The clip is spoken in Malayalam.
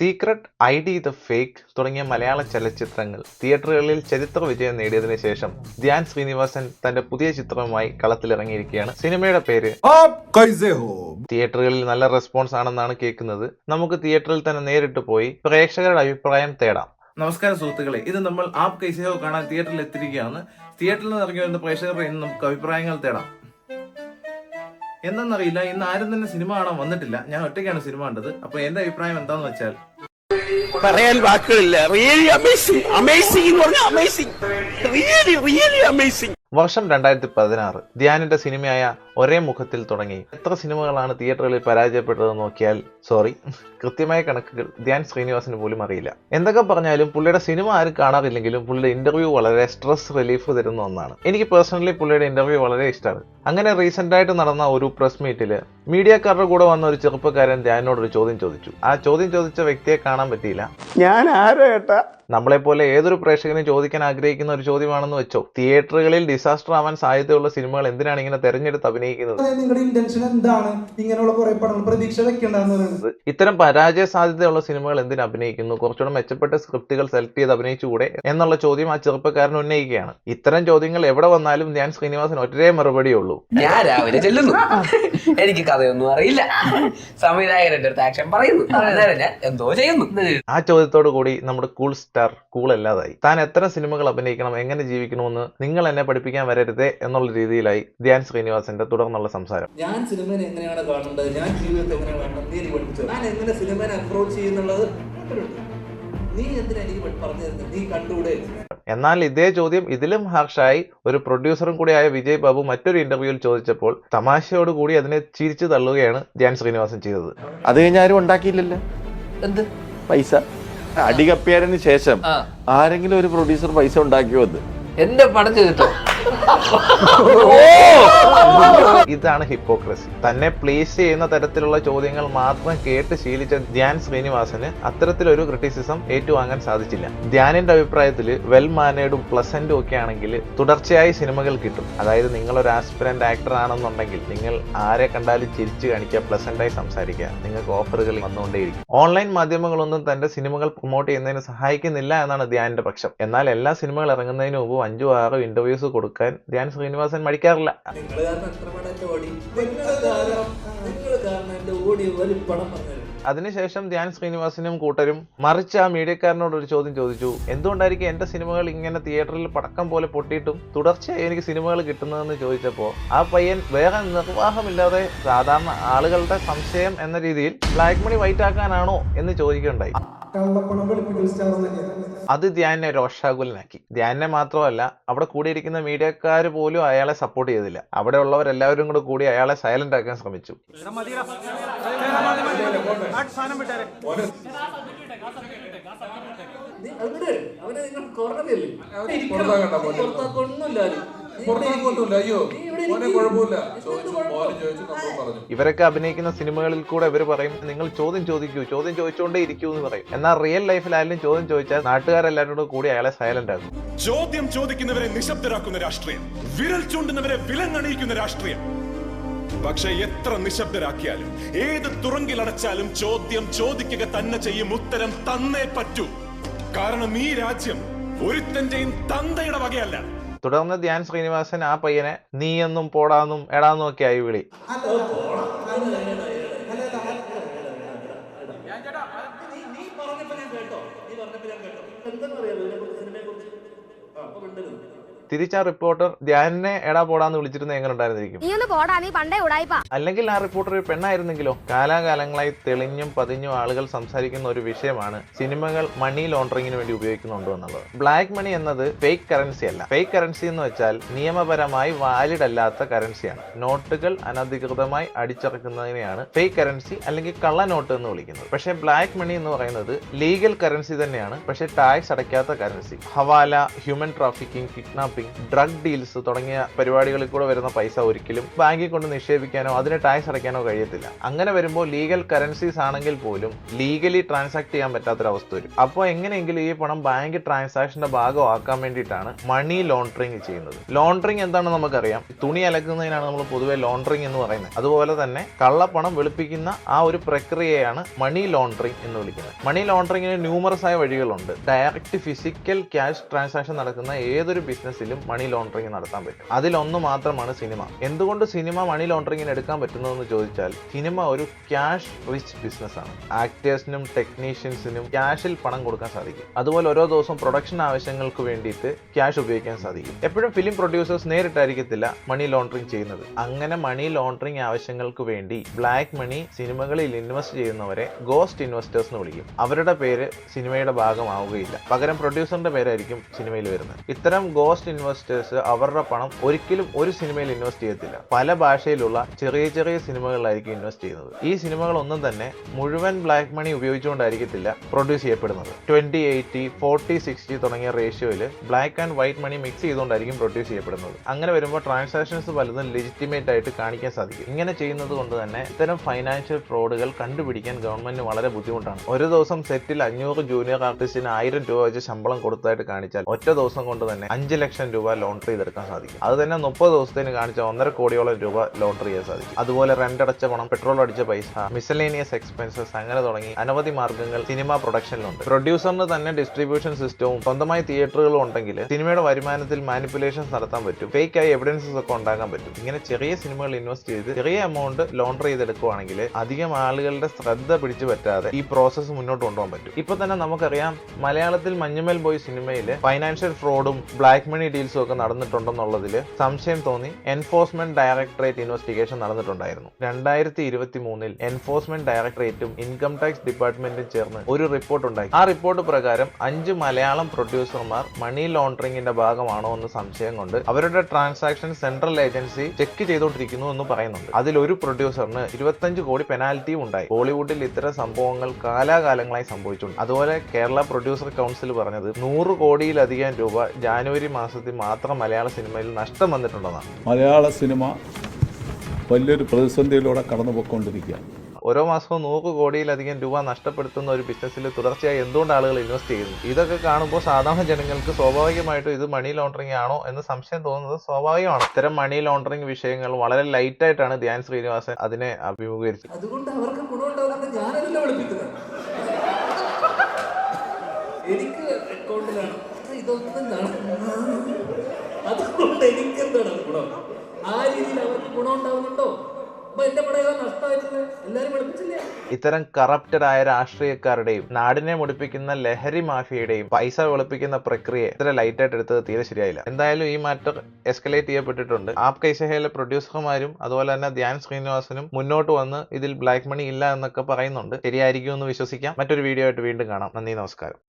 സീക്രട്ട്, ഐഡി ദ ഫേക്ക് തുടങ്ങിയ മലയാള ചലച്ചിത്രങ്ങൾ തിയേറ്ററുകളിൽ ചരിത്ര വിജയം നേടിയതിനു ശേഷം ധ്യാൻ ശ്രീനിവാസൻ തന്റെ പുതിയ ചിത്രവുമായി കളത്തിലിറങ്ങിയിരിക്കുകയാണ്. സിനിമയുടെ പേര് തിയേറ്ററുകളിൽ നല്ല റെസ്പോൺസ് ആണെന്നാണ് കേൾക്കുന്നത്. നമുക്ക് തിയേറ്ററിൽ തന്നെ നേരിട്ട് പോയി പ്രേക്ഷകരുടെ അഭിപ്രായം തേടാം. നമസ്കാരം സുഹൃത്തുക്കളെ, ഇത് നമ്മൾ ആപ്പ് കൈസേ ഹോ കാണാൻ തിയേറ്ററിൽ എത്തിയിരിക്കുകയാണ്. തിയേറ്ററിൽ നിന്ന് ഇറങ്ങി വരുന്ന പ്രേക്ഷകരുടെ ഇന്ന് നമുക്ക് അഭിപ്രായങ്ങൾ തേടാം. എന്താണെന്നറിയില്ല, ഇന്ന് ആരും തന്നെ സിനിമ കാണാൻ വന്നിട്ടില്ല. ഞാൻ ഒറ്റയ്ക്കാണ് സിനിമ കണ്ടത്. അപ്പൊ എന്റെ അഭിപ്രായം എന്താന്ന് വെച്ചാൽ പറയാൻ വാക്കുകളില്ല. റിയലി അമേസിംഗ്, അമേസിംഗ് എന്ന് പറഞ്ഞാൽ അമേസിംഗ്, റിയലി അമേസിംഗ്. വർഷം 2016. ധ്യാനിന്റെ സിനിമയായ ഒരേ മുഖത്തിൽ തുടങ്ങി എത്ര സിനിമകളാണ് തിയേറ്ററുകളിൽ പരാജയപ്പെട്ടതെന്ന് നോക്കിയാൽ കൃത്യമായ കണക്കുകൾ ധ്യാൻ ശ്രീനിവാസന് പോലും അറിയില്ല. എന്തൊക്കെ പറഞ്ഞാലും പുള്ളിയുടെ സിനിമ ആരും കാണാറില്ലെങ്കിലും പുള്ളിയുടെ ഇന്റർവ്യൂ വളരെ സ്ട്രെസ് റിലീഫ് തരുന്ന ഒന്നാണ്. എനിക്ക് പേഴ്സണലി പുള്ളിയുടെ ഇന്റർവ്യൂ വളരെ ഇഷ്ടമാണ്. അങ്ങനെ റീസെന്റ് ആയിട്ട് നടന്ന ഒരു പ്രസ് മീറ്റില് മീഡിയക്കാരുടെ കൂടെ വന്ന ഒരു ചെറുപ്പക്കാരൻ ധ്യാനോട് ഒരു ചോദ്യം ചോദിച്ചു. ആ ചോദ്യം ചോദിച്ച വ്യക്തിയെ കാണാൻ പറ്റിയില്ല. ഞാൻ ആരോ ഏട്ടാ, നമ്മളെ പോലെ ഏതൊരു പ്രേക്ഷകനും ചോദിക്കാൻ ആഗ്രഹിക്കുന്ന ഒരു ചോദ്യമാണെന്ന് വെച്ചോ. തിയേറ്ററുകളിൽ ഡിസാസ്റ്റർ ആവാൻ സാധ്യതയുള്ള സിനിമകൾ എന്തിനാണ് ഇങ്ങനെ തെരഞ്ഞെടുത്ത് അഭിനയിക്കുന്നത്? നിങ്ങളുടെ ഇന്റൻഷൻ എന്താണ്? ഇങ്ങനെയുള്ള കുറെ പടങ്ങൾ പ്രതീക്ഷ വെക്കേണ്ടത്. ഇത്തരം പരാജയ സാധ്യതയുള്ള സിനിമകൾ എന്തിനു അഭിനയിക്കുന്നു? കുറച്ചുകൂടെ മെച്ചപ്പെട്ട സ്ക്രിപ്റ്റുകൾ സെലക്ട് ചെയ്ത് അഭിനയിച്ചുകൂടെ എന്നുള്ള ചോദ്യം ആ ചെറുപ്പക്കാരൻ ഉന്നയിക്കുകയാണ്. ഇത്തരം ചോദ്യങ്ങൾ എവിടെ വന്നാലും ധ്യാൻ ശ്രീനിവാസൻ ഒറ്റേ മറുപടിയേ ഉള്ളൂ. ഞാൻ രാവിലെ ചെല്ലുന്നു, എനിക്ക് കഥയൊന്നും അറിയില്ല, സംവിധായകന്റെ അടുത്ത് ആക്ഷൻ പറയുന്നു, ഞാൻ എന്തോ ചെയ്യുന്നു. ആ ചോദ്യത്തോടു കൂടി നമ്മുടെ കൂൾ സ്റ്റാർ കൂൾ അല്ലാതായി. താൻ എത്ര സിനിമകൾ അഭിനയിക്കണം, എങ്ങനെ ജീവിക്കണമെന്ന് നിങ്ങൾ എന്നെ പഠിപ്പിക്കാൻ വരരുതേ എന്നുള്ള രീതിയിലായി ധ്യാൻ ശ്രീനിവാസന്റെ തുടർന്നുള്ള സംസാരം. ഞാൻ സിനിമയെ എങ്ങനെയാണ് കാണേണ്ടത്, ഞാൻ ജീവിതത്തെ എങ്ങനെയാണ് കാണേണ്ടത്, നീ പഠിപ്പിച്ചത്, ഞാൻ എങ്ങനെ സിനിമയെ അപ്രോച്ച് ചെയ്യുന്നുള്ളത് നീ എന്തിനാ എനിക്ക് പറഞ്ഞു തരുന്നത്, നീ കണ്ടുകൂടെ? എന്നാൽ ഇതേ ചോദ്യം ഇതിലും ഹാർഷായി ഒരു പ്രൊഡ്യൂസറും കൂടിയായ വിജയ് ബാബു മറ്റൊരു ഇന്റർവ്യൂവിൽ ചോദിച്ചപ്പോൾ തമാശയോട് കൂടി അതിനെ ചിരിച്ചു തള്ളുകയാണ് ധ്യാൻ ശ്രീനിവാസൻ ചെയ്തത്. അത് കഴിഞ്ഞ് ആരും ഉണ്ടാക്കിയില്ലല്ലോ എന്ത് പൈസ. അടികപ്പിയാരന് ശേഷം ആരെങ്കിലും ഒരു പ്രൊഡ്യൂസർ പൈസ ഉണ്ടാക്കിയോ? അത് എന്റെ പടം ചെയ്തിട്ടോ? ഇതാണ് ഹിപ്പോക്രസി. തന്നെ പ്ലേസ് ചെയ്യുന്ന തരത്തിലുള്ള ചോദ്യങ്ങൾ മാത്രം കേട്ട് ശീലിച്ച ധ്യാൻ ശ്രീനിവാസന് അത്തരത്തിലൊരു ക്രിറ്റിസിസം ഏറ്റുവാങ്ങാൻ സാധിച്ചില്ല. ധ്യാനിന്റെ അഭിപ്രായത്തിൽ വെൽ മാനേഡും പ്ലസന്റും ഒക്കെ ആണെങ്കിൽ തുടർച്ചയായി സിനിമകൾ കിട്ടും. അതായത് നിങ്ങൾ ഒരു ആസ്പിരന്റ് ആക്ടർ ആണെന്നുണ്ടെങ്കിൽ നിങ്ങൾ ആരെ കണ്ടാലും ചിരിച്ചു കാണിക്കുക, പ്ലസന്റായി സംസാരിക്കുക, നിങ്ങൾക്ക് ഓഫറുകൾ വന്നുകൊണ്ടേയിരിക്കും. ഓൺലൈൻ മാധ്യമങ്ങളൊന്നും തന്റെ സിനിമകൾ പ്രൊമോട്ട് ചെയ്യുന്നതിന് സഹായിക്കുന്നില്ല എന്നാണ് ധ്യാനിന്റെ പക്ഷം. എന്നാൽ എല്ലാ സിനിമകൾ ഇറങ്ങുന്നതിന് മുമ്പ് 5-6 ഇന്റർവ്യൂസ് കൊടുക്കാൻ ധ്യാൻ ശ്രീനിവാസൻ മടിക്കാറില്ല. അതിനുശേഷം ധ്യാൻ ശ്രീനിവാസനും കൂട്ടരും മറിച്ച് ആ മീഡിയക്കാരനോട് ഒരു ചോദ്യം ചോദിച്ചു. എന്തുകൊണ്ടായിരിക്കും എന്റെ സിനിമകൾ ഇങ്ങനെ തിയേറ്ററിൽ പടക്കം പോലെ പൊട്ടിയിട്ടും തുടർച്ചയായി എനിക്ക് സിനിമകൾ കിട്ടുന്നതെന്ന് ചോദിച്ചപ്പോ ആ പയ്യൻ വേറെ നിർവാഹമില്ലാതെ സാധാരണ ആളുകളുടെ സംശയം എന്ന രീതിയിൽ ബ്ലാക്ക് മണി വൈറ്റ് ആക്കാനാണോ എന്ന് ചോദിക്കുകയുണ്ടായി. അത് ധ്യാനെ രോഷാകുലനാക്കി. ധ്യാനെ മാത്രമല്ല, അവിടെ കൂടിയിരിക്കുന്ന മീഡിയക്കാർ പോലും അയാളെ സപ്പോർട്ട് ചെയ്തില്ല. അവിടെ ഉള്ളവരെല്ലാവരും കൂടി അയാളെ സൈലന്റ് ആക്കാൻ ശ്രമിച്ചു. ഇവരൊക്കെ അഭിനയിക്കുന്ന സിനിമകളിൽ കൂടെ ഇവർ പറയും, നിങ്ങൾ ചോദ്യം ചോദിക്കൂ, ചോദ്യം ചോദിച്ചുകൊണ്ടേ ഇരിക്കൂ എന്ന് പറയും. എന്നാൽ റിയൽ ലൈഫിൽ ആയാലും ചോദ്യം ചോദിച്ചാൽ നാട്ടുകാരെല്ലാവരും കൂടി അയാളെ സൈലന്റ് ആക്കും. ചോദ്യം ചോദിക്കുന്നവരെ നിശബ്ദരാക്കുന്ന രാഷ്ട്രീയം, വിരൽ ചൂണ്ടുന്നവരെ വിലങ്ങണിയിക്കുന്ന രാഷ്ട്രീയം. പക്ഷെ എത്ര നിശബ്ദരാക്കിയാലും ഏത് തുറങ്കിലടച്ചാലും ചോദ്യം ചോദിക്കുക തന്നെ ചെയ്യും. ഉത്തരം തന്നേ പറ്റൂ. കാരണം ഈ രാജ്യം ഒരുത്തന്റെയും തന്തയുടെ വകയല്ല. തുടർന്ന് ധ്യാൻ ശ്രീനിവാസൻ ആ പയ്യനെ നീയെന്നും പോടാന്നും എടാന്നും ഒക്കെ ആയി വിളി. തിരിച്ച് ആ റിപ്പോർട്ടർ ധ്യാനിനെ എടാ പോടാന്ന് വിളിച്ചിരുന്ന എങ്ങനെ ഉണ്ടായിരുന്നിരിക്കും? അല്ലെങ്കിൽ ആ റിപ്പോർട്ടർ ഒരു പെണ്ണായിരുന്നെങ്കിലോ? കാലാകാലങ്ങളായി തെളിഞ്ഞും പതിഞ്ഞും ആളുകൾ സംസാരിക്കുന്ന ഒരു വിഷയമാണ് സിനിമകൾ മണി ലോണ്ടറിങ്ങിന് വേണ്ടി ഉപയോഗിക്കുന്നുണ്ടോ എന്നുള്ളത്. ബ്ലാക്ക് മണി എന്നത് ഫേക്ക് കറൻസി അല്ല. ഫേക്ക് കറൻസി എന്ന് വെച്ചാൽ നിയമപരമായി വാലിഡ് അല്ലാത്ത കറൻസിയാണ്. നോട്ടുകൾ അനധികൃതമായി അടിച്ചിറക്കുന്നതിനെയാണ് ഫേക്ക് കറൻസി അല്ലെങ്കിൽ കള്ള നോട്ട് എന്ന് വിളിക്കുന്നത്. പക്ഷേ ബ്ലാക്ക് മണി എന്ന് പറയുന്നത് ലീഗൽ കറൻസി തന്നെയാണ്, പക്ഷെ ടാക്സ് അടയ്ക്കാത്ത currency. Hawala, human trafficking, kidnapping laundering, drug deals തുടങ്ങിയ പരിപാടികളിൽ കൂടെ വരുന്ന പൈസ ഒരിക്കലും ബാങ്കിൽ കൊണ്ട് നിക്ഷേപിക്കാനോ അതിന് ടാക്സ് അടയ്ക്കാനോ കഴിയത്തില്ല. അങ്ങനെ വരുമ്പോൾ ലീഗൽ കറൻസീസ് ആണെങ്കിൽ പോലും ലീഗലി ട്രാൻസാക്ട് ചെയ്യാൻ പറ്റാത്തൊരവസ്ഥ വരും. അപ്പോൾ എങ്ങനെയെങ്കിലും ഈ പണം ബാങ്ക് ട്രാൻസാക്ഷന്റെ ഭാഗമാക്കാൻ വേണ്ടിയിട്ടാണ് മണി ലോണ്ടറിങ് ചെയ്യുന്നത്. ലോണ്ടറിങ് എന്താണെന്ന് നമുക്കറിയാം. തുണി അലക്കുന്നതിനാണ് നമ്മൾ പൊതുവെ ലോണ്ടറിങ് എന്ന് പറയുന്നത്. അതുപോലെ തന്നെ കള്ളപ്പണം വെളുപ്പിക്കുന്ന ആ ഒരു പ്രക്രിയയാണ് മണി ലോണ്ടറിങ് എന്ന് വിളിക്കുന്നത്. മണി ലോണ്ടറിങ്ങിന് ന്യൂമറസ് ആയ വഴികളുണ്ട്. ഡയറക്റ്റ് ഫിസിക്കൽ ക്യാഷ് ട്രാൻസാക്ഷൻ നടക്കുന്ന ഏതൊരു ബിസിനസ്സിലും മണി ലോണ്ടറിങ് നടത്താൻ പറ്റും. അതിലൊന്ന് മാത്രമാണ് സിനിമ. എന്തുകൊണ്ട് സിനിമ മണി ലോണ്ടറിങ്ങിന് എടുക്കാൻ പറ്റുന്നതെന്ന് ചോദിച്ചാൽ, സിനിമ ഒരു ക്യാഷ് റിച്ച് ബിസിനസ്സാണ്. ആക്ടേഴ്സിനും ടെക്നീഷ്യൻസിനും ക്യാഷിൽ പണം കൊടുക്കാൻ സാധിക്കും. അതുപോലെ ഓരോ ദിവസവും പ്രൊഡക്ഷൻ ആവശ്യങ്ങൾക്ക് വേണ്ടിയിട്ട് ക്യാഷ് ഉപയോഗിക്കാൻ സാധിക്കും. എപ്പോഴും ഫിലിം പ്രൊഡ്യൂസേഴ്സ് നേരിട്ടായിരിക്കത്തില്ല മണി ലോണ്ടറിങ് ചെയ്യുന്നത്. അങ്ങനെ മണി ലോണ്ടറിങ് ആവശ്യങ്ങൾക്ക് വേണ്ടി ബ്ലാക്ക് മണി സിനിമകളിൽ ഇൻവെസ്റ്റ് ചെയ്യുന്നവരെ ഗോസ്റ്റ് ഇൻവെസ്റ്റേഴ്സ് എന്ന് വിളിക്കും. അവരുടെ പേര് സിനിമയുടെ ഭാഗമാവുകയില്ല, പകരം പ്രൊഡ്യൂസറിന്റെ പേരായിരിക്കും സിനിമയിൽ വരുന്നത്. ഇത്തരം ഗോസ്റ്റ് ഇൻവെസ്റ്റേഴ്സ് അവരുടെ പണം ഒരിക്കലും ഒരു സിനിമയിൽ ഇൻവെസ്റ്റ് ചെയ്യത്തില്ല. പല ഭാഷയിലുള്ള ചെറിയ ചെറിയ സിനിമകളിലായിരിക്കും ഇൻവെസ്റ്റ് ചെയ്യുന്നത്. ഈ സിനിമകളൊന്നും തന്നെ മുഴുവൻ ബ്ലാക്ക് മണി ഉപയോഗിച്ചുകൊണ്ടായിരിക്കത്തില്ല പ്രൊഡ്യൂസ് ചെയ്യപ്പെടുന്നത്. 20-80, 40-60 തുടങ്ങിയ റേഷ്യോയിൽ black and white money mix ചെയ്തുകൊണ്ടായിരിക്കും പ്രൊഡ്യൂസ് ചെയ്യപ്പെടുന്നത്. അങ്ങനെ വരുമ്പോൾ ട്രാൻസാക്ഷൻസ് പലതും ലെജിറ്റിമേറ്റ് ആയിട്ട് കാണിക്കാൻ സാധിക്കും. ഇങ്ങനെ ചെയ്യുന്നത് കൊണ്ട് തന്നെ ഇത്തരം ഫൈനാൻഷ്യൽ ഫ്രോഡുകൾ കണ്ടുപിടിക്കാൻ ഗവൺമെന്റിന് വളരെ ബുദ്ധിമുട്ടാണ്. ഒരു ദിവസം സെറ്റിൽ 500 ജൂനിയർ ആർട്ടിസ്റ്റിന് 1000 രൂപ വെച്ച് ശമ്പളം കൊടുത്തതായിട്ട് കാണിച്ചാൽ ഒറ്റ ദിവസം കൊണ്ട് തന്നെ 5 ലക്ഷം രൂപ ലോണ്ടറി ചെയ്തെടുക്കാൻ സാധിക്കും. അത് തന്നെ 30 ദിവസത്തിന് കാണിച്ചാൽ 1.5 കോടിയോളം രൂപ ലോണ്ടറി ചെയ്യാൻ സാധിക്കും. അതുപോലെ റെന്റ് അടച്ച പണം, പെട്രോൾ അടിച്ച പൈസ, മിസലേനിയസ് എക്സ്പെൻസസ്, അങ്ങനെ തുടങ്ങി അനവധി മാർഗ്ഗങ്ങൾ സിനിമ പ്രൊഡക്ഷനിലുണ്ട്. പ്രൊഡ്യൂസറിന് തന്നെ ഡിസ്ട്രിബ്യൂഷൻ സിസ്റ്റവും സ്വന്തമായി തിയേറ്ററുകളും ഉണ്ടെങ്കിൽ സിനിമയുടെ വരുമാനത്തിൽ മാനിപ്പുലേഷൻസ് നടത്താൻ പറ്റും. ഫേക്ക് ആയി എവിഡൻസസ് ഒക്കെ ഉണ്ടാക്കാൻ പറ്റും. ഇങ്ങനെ ചെറിയ സിനിമകൾ ഇൻവെസ്റ്റ് ചെയ്ത് ചെറിയ എമൗണ്ട് ലോണ്ടറി ചെയ്തെടുക്കുവാണെങ്കിൽ അധികം ആളുകളുടെ ശ്രദ്ധ പിടിച്ചു പറ്റാതെ ഈ പ്രോസസ്സ് മുന്നോട്ട് കൊണ്ടുപോകാൻ പറ്റും. ഇപ്പൊ തന്നെ നമുക്കറിയാം, മലയാളത്തിൽ മഞ്ഞുമേൽ ബോയ് സിനിമയിൽ ഫൈനാൻഷ്യൽ ഫ്രോഡും ബ്ലാക്ക് മണി ഡീൽസും ഒക്കെ നടന്നിട്ടുണ്ടെന്നുള്ളതിൽ സംശയം തോന്നി എൻഫോഴ്സ്മെന്റ് ഡയറക്ടറേറ്റ് ഇൻവെസ്റ്റിഗേഷൻ നടന്നിട്ടുണ്ടായിരുന്നു. 2023 എൻഫോഴ്സ്മെന്റ് ഡയറക്ടറേറ്റും ഇൻകം ടാക്സ് ഡിപ്പാർട്ട്മെന്റും ചേർന്ന് ഒരു റിപ്പോർട്ട് ഉണ്ടാക്കി. ആ റിപ്പോർട്ട് പ്രകാരം 5 മലയാളം പ്രൊഡ്യൂസർമാർ മണി ലോണ്ടറിങ്ങിന്റെ ഭാഗമാണോ എന്ന് സംശയം കൊണ്ട് അവരുടെ ട്രാൻസാക്ഷൻ സെൻട്രൽ ഏജൻസി ചെക്ക് ചെയ്തുകൊണ്ടിരിക്കുന്നു എന്ന് പറയുന്നുണ്ട്. അതിൽ ഒരു പ്രൊഡ്യൂസറിന് 25 കോടി പെനാൽറ്റിയും ഉണ്ടായി. ബോളിവുഡിൽ ഇത്തരം സംഭവങ്ങൾ കാലാകാലങ്ങളായി സംഭവിച്ചിട്ടുണ്ട്. അതുപോലെ കേരള പ്രൊഡ്യൂസർ കൗൺസിൽ പറഞ്ഞത് 100 കോടിയിലധികം രൂപ ജാനുവരി മാസത്തിൽ മാത്രം മലയാള സിനിമയിൽ നഷ്ടം വന്നിട്ടുണ്ടെന്നാണ്. മലയാള സിനിമ വലിയൊരു പ്രതിസന്ധിയിലൂടെ കടന്നുപോയിക്കൊണ്ടിരിക്കുക. ഓരോ മാസവും 100 കോടിയിലധികം രൂപ നഷ്ടപ്പെടുത്തുന്ന ഒരു ബിസിനസ്സിൽ തുടർച്ചയായി എന്തുകൊണ്ട് ആളുകൾ ഇൻവെസ്റ്റ് ചെയ്യുന്നു? ഇതൊക്കെ കാണുമ്പോൾ സാധാരണ ജനങ്ങൾക്ക് സ്വാഭാവികമായിട്ടും ഇത് മണി ലോണ്ടറിങ് ആണോ എന്ന് സംശയം തോന്നുന്നത് സ്വാഭാവികമാണ്. ഇത്തരം മണി ലോണ്ടറിങ് വിഷയങ്ങൾ വളരെ ലൈറ്റ് ആയിട്ടാണ് ധ്യാൻ ശ്രീനിവാസൻ അതിനെ അഭിമുഖീകരിച്ചത്. അതുകൊണ്ട് അവർക്ക് ഗുണമുണ്ടാകുന്നത് ഞാനല്ല വിളിപ്പിക്കുന്നത്. എനിക്ക് അക്കൗണ്ടിലാണ് ഇതൊന്നും. അതുകൊണ്ട് എനിക്കെന്താണ് ഗുണം? ആ രീതിയിൽ അവർക്ക് ഗുണം ഉണ്ടാകുന്നുണ്ടോ? ഇത്തരം കറപ്റ്റഡ് ആയ രാഷ്ട്രീയക്കാരുടെയും നാടിനെ മുടിപ്പിക്കുന്ന ലഹരി മാഫിയയുടെയും പൈസ വെളുപ്പിക്കുന്ന പ്രക്രിയ ഇത്ര ലൈറ്റായിട്ട് എടുത്തത് തീരെ ശരിയായില്ല. എന്തായാലും ഈ മാറ്റർ എസ്കലേറ്റ് ചെയ്യപ്പെട്ടിട്ടുണ്ട്. ആപ് കൈസേ ഹൈയിലെ പ്രൊഡ്യൂസർമാരും അതുപോലെ തന്നെ ധ്യാൻ ശ്രീനിവാസനും മുന്നോട്ട് വന്ന് ഇതിൽ ബ്ലാക്ക് മണി ഇല്ല എന്നൊക്കെ പറയുന്നുണ്ട്. ശരിയായിരിക്കും എന്ന് വിശ്വസിക്കാം. മറ്റൊരു വീഡിയോ ആയിട്ട് വീണ്ടും കാണാം. നന്ദി, നമസ്കാരം.